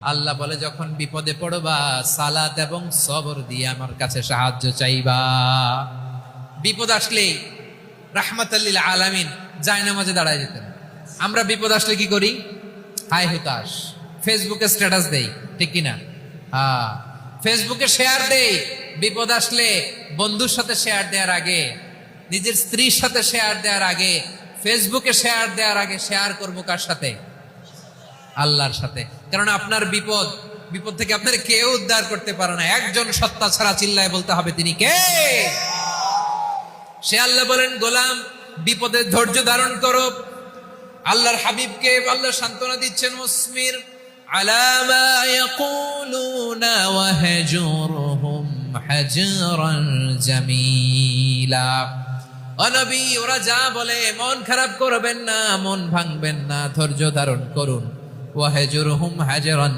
আল্লাহ বলে যখন বিপদে পড়বা সালাত এবং সবর দিয়ে আমার কাছে সাহায্য চাইবা। বিপদ আসলে রাহমাতাল্লিল আলামিন জায়নামাজে দাঁড়ায় যেতেন। আমরা বিপদ আসলে কি করি? হাই হুতাশ, ফেসবুকে স্ট্যাটাস দেই, ঠিক কিনা? হ্যাঁ, ফেসবুকে শেয়ার দেই। বিপদ আসলে বন্ধুর সাথে শেয়ার দেওয়ার আগে, নিজের স্ত্রীর সাথে শেয়ার দেওয়ার আগে, ফেসবুকে শেয়ার দেওয়ার আগে শেয়ার করবো কার সাথে? আল্লাহর সাথে। কারণ আপনার বিপদ থেকে আপনার কেউ উদ্ধার করতে পারে না, একজন সত্তা ছাড়া। চিল্লায় বলতে হবে তিনি কে? সে আল্লাহ বলেন, গোলাম বিপদের ধৈর্য ধারণ করো। আল্লাহর হাবিবকে আল্লাহ সান্ত্বনা দিচ্ছেন, মুসমির আলা মা ইয়াকুলুনা ওয়াহজুরহুম হাজরান জামিলা। ও নবী, ওরা যা বলে মন খারাপ করবেন না, মন ভাঙবেন না, ধৈর্য ধারণ করুন। ওয়াহজুরহুম হাজরান